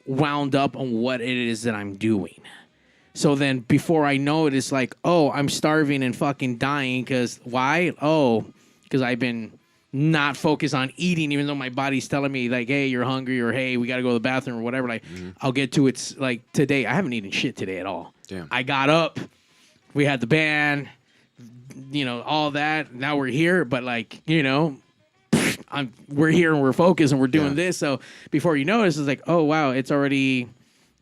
wound up on what it is that I'm doing. So then before I know it, it's like, oh, I'm starving and fucking dying because why? Oh, because I've been not focused on eating, even though my body's telling me like, hey, you're hungry, or hey, we got to go to the bathroom or whatever. Like, I'll get to it. Like today, I haven't eaten shit today at all. Damn. I got up. We had the band, all that. Now we're here, but like, we're here and we're focused and we're doing this. So before you notice, it's like, oh wow, it's already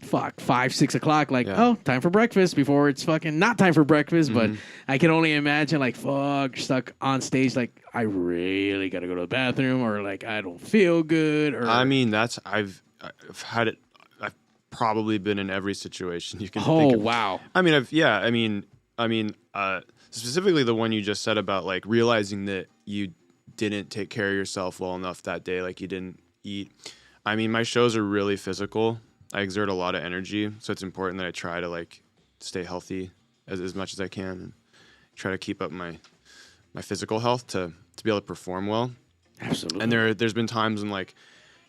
fuck 5, 6 o'clock. Like, Yeah. oh, time for breakfast before it's fucking not time for breakfast. But Mm-hmm. I can only imagine like fuck stuck on stage. Like I really got to go to the bathroom or like I don't feel good. Or I mean, I've had it. I've probably been in every situation you can oh think of. wow. I mean, specifically the one you just said about like realizing that you didn't take care of yourself well enough that day, like you didn't eat. I mean, my shows are really physical. I exert a lot of energy, so it's important that I try to like stay healthy as much as I can and try to keep up my physical health to be able to perform well. Absolutely. And there's been times when like,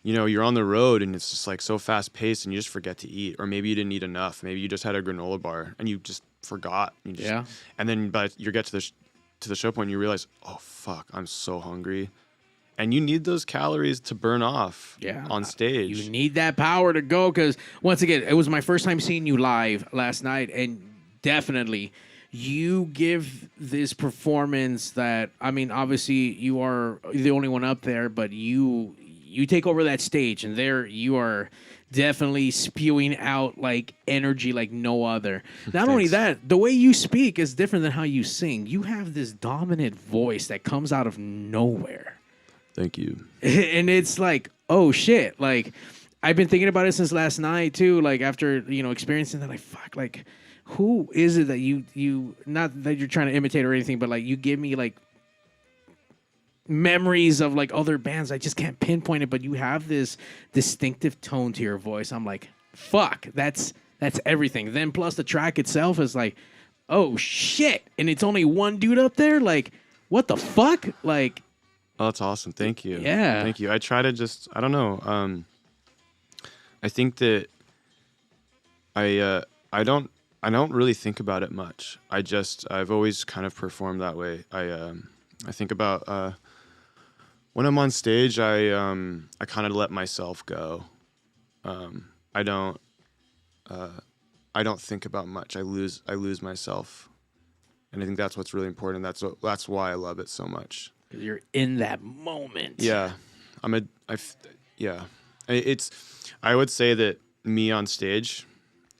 you know, you're on the road and it's just like so fast paced and you just forget to eat, or maybe you didn't eat enough. Maybe you just had a granola bar and you just forgot. Yeah. And then but you get to the show point and you realize, oh fuck, I'm so hungry. And you need those calories to burn off on stage. You need that power to go because, once again, it was my first time seeing you live last night, and definitely you give this performance that, I mean, obviously you are the only one up there, but you take over that stage, and there you are definitely spewing out like energy like no other. Not only that, the way you speak is different than how you sing. You have this dominant voice that comes out of nowhere. Thank you. And it's like, oh shit. Like, I've been thinking about it since last night too. Like, after, experiencing that, like, fuck, like, who is it that you not that you're trying to imitate or anything, but like you give me like memories of like other bands. I just can't pinpoint it, but you have this distinctive tone to your voice. I'm like, fuck, that's everything. Then plus the track itself is like, oh shit. And it's only one dude up there. Like, what the fuck? Like, Oh, that's awesome. Thank you. Yeah. Thank you. I try to just, I don't know. I think that I don't really think about it much. I've always kind of performed that way. I think about when I'm on stage, I kind of let myself go. I don't think about much. I lose myself. And I think that's what's really important. That's why I love it so much. you're in that moment. Yeah, I would say that me on stage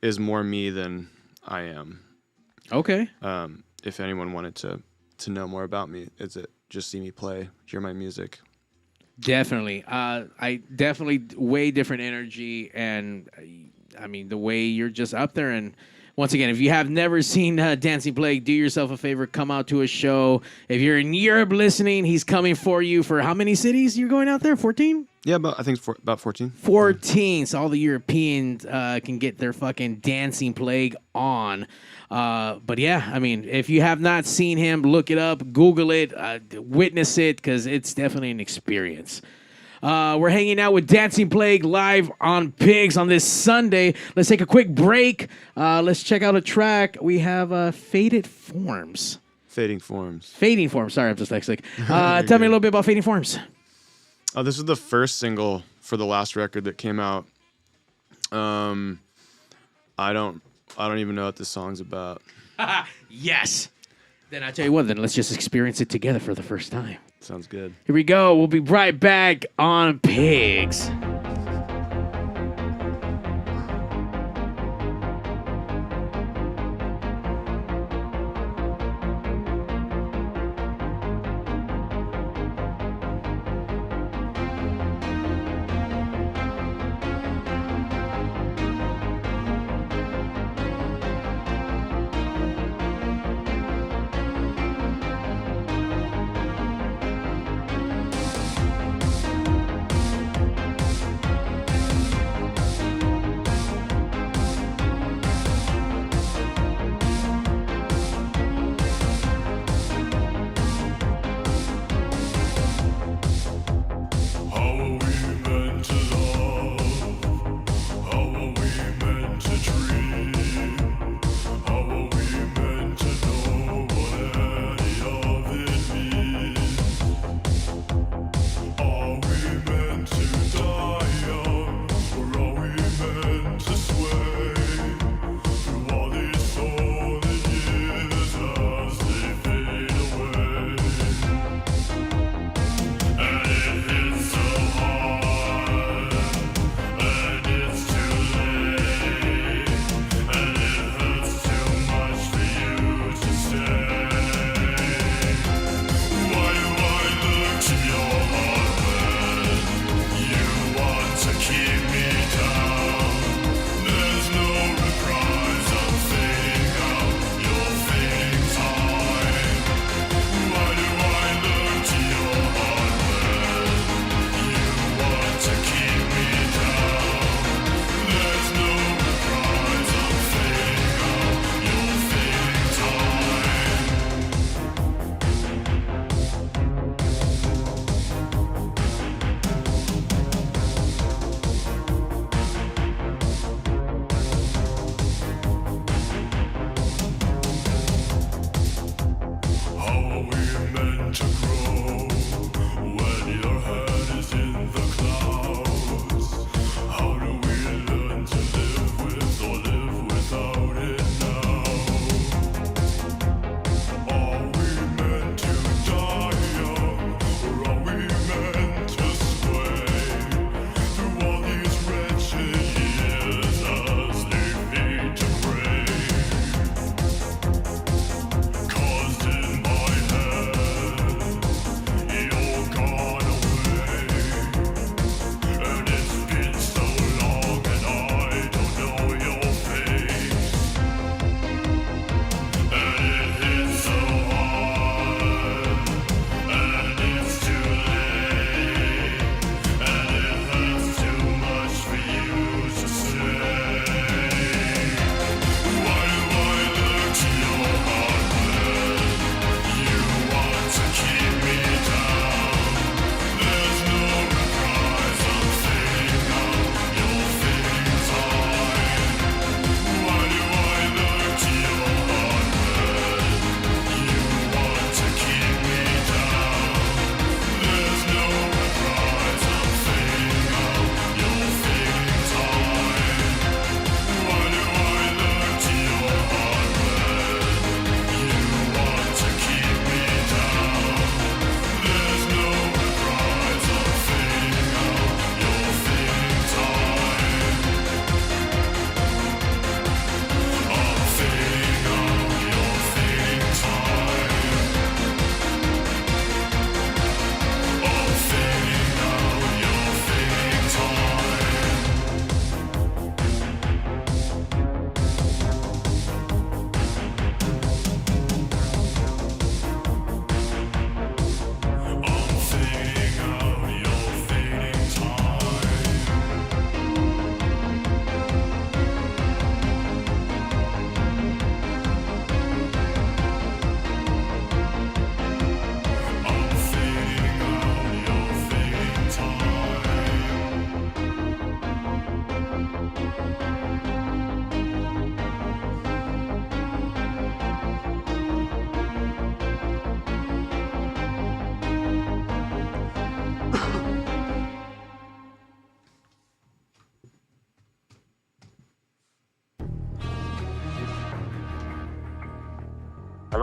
is more me than I am. Okay. If anyone wanted to know more about me, is it just see me play, hear my music. Definitely. I definitely way different energy, and I mean the way you're just up there. And once again, if you have never seen Dancing Plague, do yourself a favor, come out to a show. If you're in Europe listening, he's coming for you. For how many cities you're going out there? 14? Yeah, but I think it's about 14. 14. So all the Europeans can get their fucking Dancing Plague on. But yeah, I mean, if you have not seen him, look it up, Google it, witness it, because it's definitely an experience. We're hanging out with Dancing Plague live on Pigz on this Sunday. Let's take a quick break. Let's check out a track. We have Faded Forms. Fading Forms. Fading Forms. Sorry, I'm dyslexic. Tell me a little bit about Fading Forms. Oh, this is the first single for the last record that came out. I don't even know what this song's about. Yes. Then I tell you what, then let's just experience it together for the first time. Sounds good. Here we go. We'll be right back on Pigz.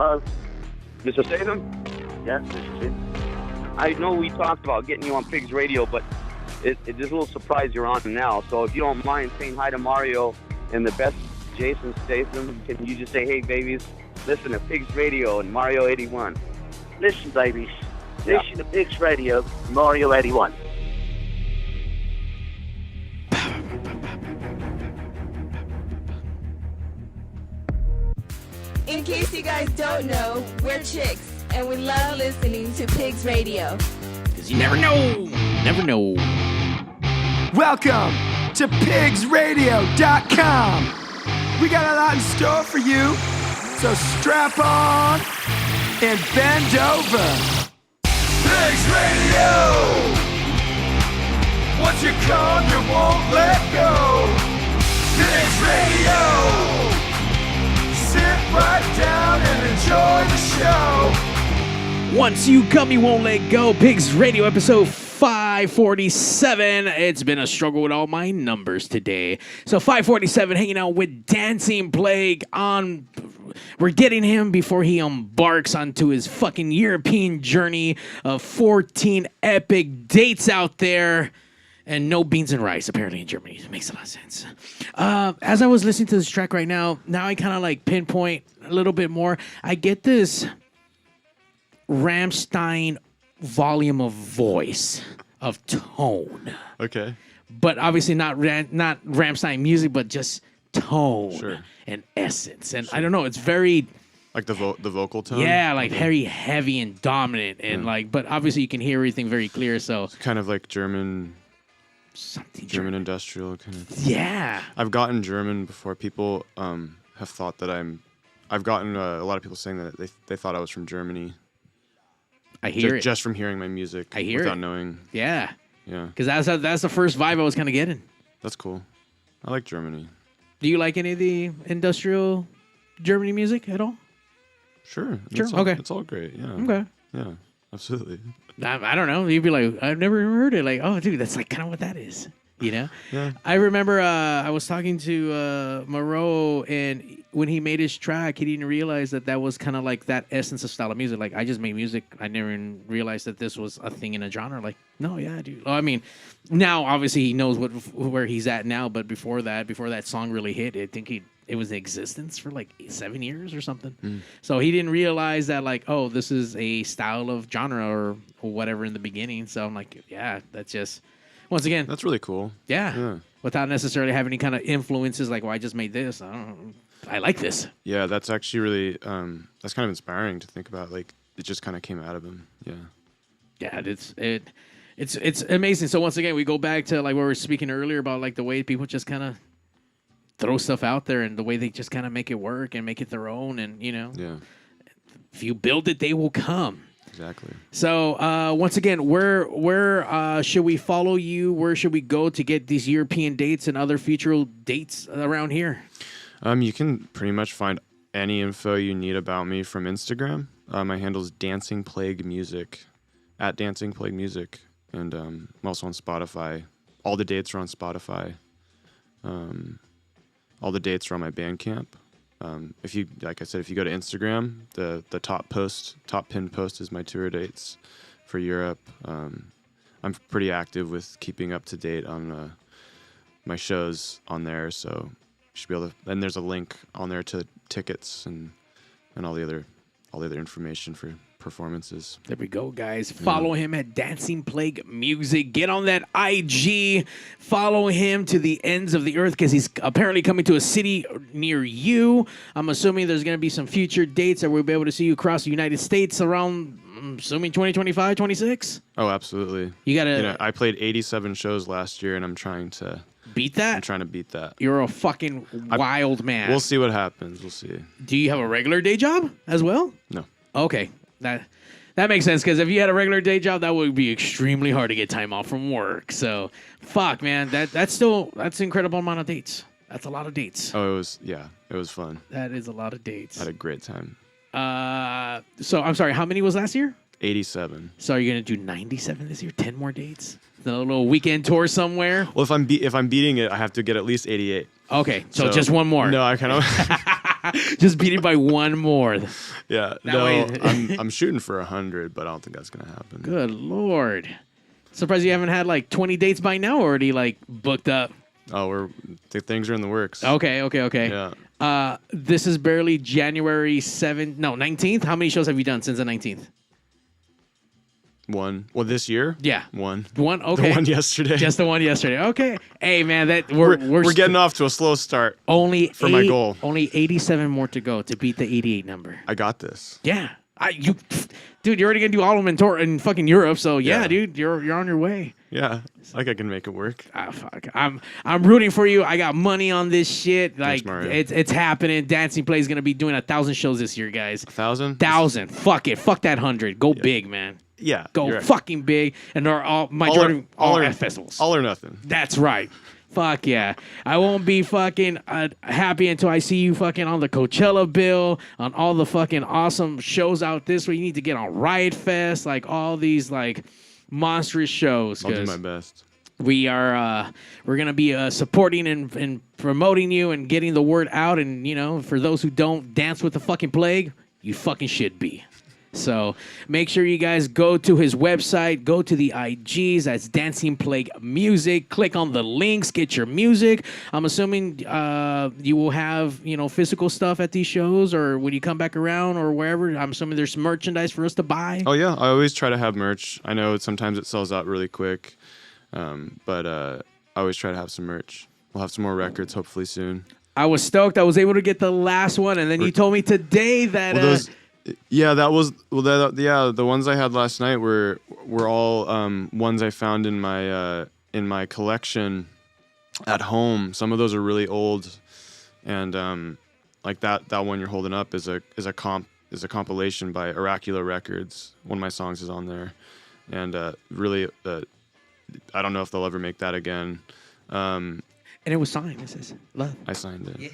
Hello? Mr. Statham? Yes, this is it. I know we talked about getting you on Pigz Radio, but it's a little surprise you're on now. So if you don't mind saying hi to Mario and the best Jason Statham, can you just say, hey, babies, listen to Pigz Radio and Mario 81? Listen, babies. Yeah. Listen to Pigz Radio, Mario 81. In case you guys don't know, we're chicks, and we love listening to Pigz Radio. Because you never know. Never know. Welcome to PigsRadio.com. We got a lot in store for you, so strap on and bend over. Pigz Radio! Once you come, you won't let go. Pigz Radio! Sit right down and enjoy the show. Once you come, you won't let go. Pigz Radio episode 547. It's been a struggle with all my numbers today. So 547, hanging out with Dancing Plague on... We're getting him before he embarks onto his fucking European journey of 14 epic dates out there. And no beans and rice, apparently, in Germany. It makes a lot of sense. As I was listening to this track right now I kind of like pinpoint a little bit more. I get this Rammstein volume of voice, of tone. Okay. But obviously not Rammstein music, but just tone and essence. And I don't know, it's very... Like the vocal tone? Yeah, like very heavy and dominant. And like, but obviously you can hear everything very clear, so... It's kind of like German industrial kind of thing. Yeah. I've gotten German before. People have thought that I've gotten a lot of people saying that they thought I was from Germany. I hear it. Just from hearing my music. I hear without it. knowing. Yeah. Yeah. Because that's the first vibe I was kind of getting. That's cool. I like Germany. Do you like any of the industrial Germany music at all? Sure. Sure. Okay. Okay. It's all great. Yeah. Okay. Yeah. Absolutely. I don't know. You'd be like, I've never even heard it. Like, oh, dude, that's like kind of what that is. You know? Yeah. I remember I was talking to Moreau, and when he made his track, he didn't realize that was kind of like that essence of style of music. Like, I just made music. I never even realized that this was a thing in a genre. Like, no, yeah, dude. Well, I mean, now, obviously, he knows where he's at now, but before that song really hit, I think it was in existence for like 7 years or something. So he didn't realize that, like, oh, this is a style of genre or whatever in the beginning. So I'm like, yeah, that's just... Once again, that's really cool. Yeah. Without necessarily having any kind of influences, like, well, I just made this. I like this. Yeah, that's actually really that's kind of inspiring to think about. Like, it just kind of came out of him. Yeah. Yeah, it's amazing. So once again, we go back to like what we were speaking earlier about, like the way people just kind of throw stuff out there and the way they just kind of make it work and make it their own. And if you build it, they will come. Exactly. So once again, where should we follow you? Where should we go to get these European dates and other future dates around here? You can pretty much find any info you need about me from Instagram. My handle is Dancing Plague Music, at Dancing Plague Music, and I'm also on Spotify. All the dates are on Spotify. All the dates are on my Bandcamp. If you, like I said, if you go to Instagram, the top pinned post is my tour dates for Europe. I'm pretty active with keeping up to date on my shows on there, so you should be able to. And there's a link on there to tickets and all the other information for performances. There we go, guys. Follow him at Dancing Plague Music. Get on that IG. Follow him to the ends of the earth because he's apparently coming to a city near you. I'm assuming there's going to be some future dates that we'll be able to see you across the United States around, I'm assuming 2025, 26? Oh, absolutely. You got to... I played 87 shows last year, and I'm trying to... Beat that? I'm trying to beat that. You're a fucking wild man. We'll see what happens. We'll see. Do you have a regular day job as well? No. Okay. That makes sense, because if you had a regular day job, that would be extremely hard to get time off from work. So, fuck, man. That's an incredible amount of dates. That's a lot of dates. Oh, it was fun. That is a lot of dates. I had a great time. So, I'm sorry, how many was last year? 87. So are you going to do 97 this year? 10 more dates? A little weekend tour somewhere? Well, if I'm beating it, I have to get at least 88. Okay, so just one more. No, I kind of... Just beat it by one more. Yeah, That no, way- I'm shooting for 100, but I don't think that's gonna happen. Good Lord. Surprised you haven't had like 20 dates by now already like booked up. Oh, things are in the works. Okay. Yeah. This is barely January 19th. How many shows have you done since the 19th? One. Well, this year? Yeah. One. One? Okay. The one yesterday. Just the one yesterday. Okay. Hey, man, that we're getting off to a slow start. only for my goal. Only 87 more to go to beat the 88 number. I got this. Yeah. Dude, you're already gonna do all of them in fucking Europe. So yeah, dude, you're on your way. Yeah, like I can make it work. Ah, fuck. I'm rooting for you. I got money on this shit. Like Thanks, Mario. it's happening. Dancing Play is gonna be doing 1,000 shows this year, guys. 1,000? 1,000. Fuck it. Fuck that 100. Go big, man. Yeah. Go you're right. fucking big. And they're majority all at festivals. All or nothing. That's right. Fuck yeah. I won't be fucking happy until I see you fucking on the Coachella bill, on all the fucking awesome shows out this way. You need to get on Riot Fest, like all these like monstrous shows. I'll do my best. We are we're gonna be supporting and promoting you and getting the word out. And you know, for those who don't dance with the fucking plague, you fucking should be. So make sure you guys go to his website, go to the IGs. That's Dancing Plague Music. Click on the links, get your music. I'm assuming you will have physical stuff at these shows, or when you come back around or wherever. I'm assuming there's merchandise for us to buy. Oh yeah, I always try to have merch. I know sometimes it sells out really quick, but I always try to have some merch. We'll have some more records hopefully soon. I was stoked. I was able to get the last one, and then you told me today that. Yeah, that was the ones I had last night were all ones I found in my collection at home. Some of those are really old, and like that one you're holding up is a compilation by Oracular Records. One of my songs is on there, and really I don't know if they'll ever make that again. And it was signed. This is love. I signed it. Yeah.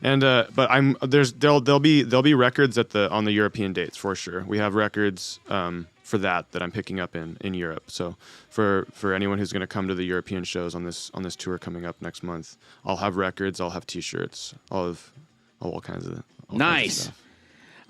And but there'll be records on the European dates for sure. We have records for that I'm picking up in Europe. So for anyone who's going to come to the European shows on this tour coming up next month, I'll have records. I'll have T-shirts. I'll have all kinds of Nice. stuff.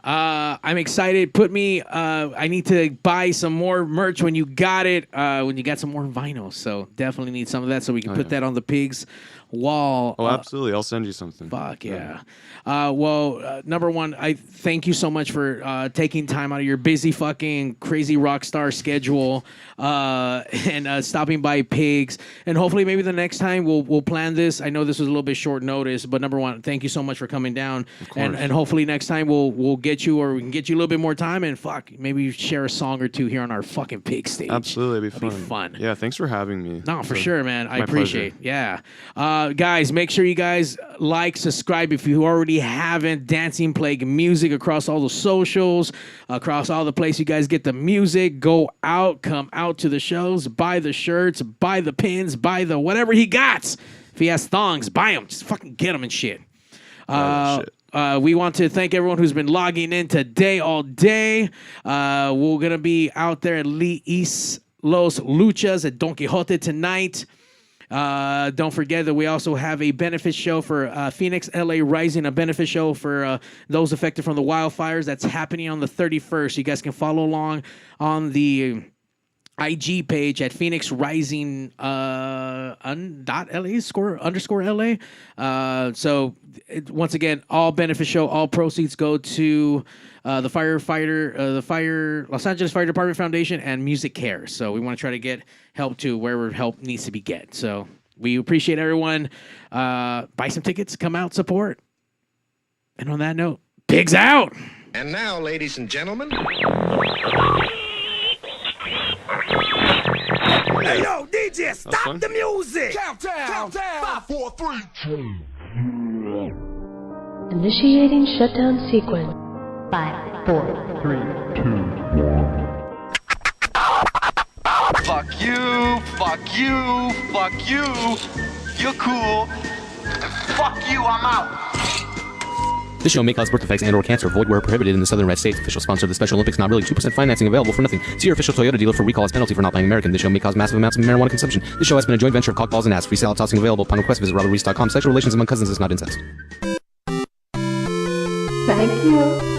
I'm excited. I need to buy some more merch when you got it. When you got some more vinyl, so definitely need some of that so we can put that on the Pigz wall. Oh, absolutely. I'll send you something. Fuck yeah. Number one, I thank you so much for taking time out of your busy fucking crazy rock star schedule and stopping by Pigz. And hopefully maybe the next time we'll plan this. I know this was a little bit short notice, but number one, thank you so much for coming down. Of course. And hopefully next time we'll get you, or we can get you a little bit more time, and maybe share a song or two here on our fucking Pig stage. Absolutely. It'd That'd be fun. Yeah, thanks for having me. No, for sure, man. I my appreciate it. pleasure. Yeah. Guys, make sure you guys like, subscribe if you already haven't. Dancing Plague Music across all the socials, across all the places you guys get the music. Go out, come out to the shows, buy the shirts, buy the pins, buy the whatever he got. If he has thongs, buy them. Just fucking get them and shit. We want to thank everyone who's been logging in today, all day. We're going to be out there at Los Luchas at Don Quixote tonight. Don't forget that we also have a benefit show for Phoenix LA Rising, a benefit show for those affected from the wildfires. That's happening on the 31st. You guys can follow along on the IG page at Phoenix Rising _LA. So once again, all benefit show, all proceeds go to the Los Angeles Fire Department Foundation and Music Care. So we want to try to get help to wherever help needs to be get. So we appreciate everyone. Buy some tickets, come out, support. And on that note, Pigz out. And now, ladies and gentlemen. Hey, yo, DJ, stop the music! Countdown. 5, 4, 3, 2. Initiating shutdown sequence. 5, 4, 3, 2, 1. Fuck you, fuck you, fuck you. You're cool. Fuck you, I'm out. This show may cause birth defects and/or cancer. Void where prohibited in the Southern United States. Official sponsor of the Special Olympics. Not really. 2% financing available for nothing. See your official Toyota dealer for recall as penalty for not buying American. This show may cause massive amounts of marijuana consumption. This show has been a joint venture of cockballs and ass. Free salad tossing available upon request. Visit robertreese.com. Sexual relations among cousins is not incest. Thank you.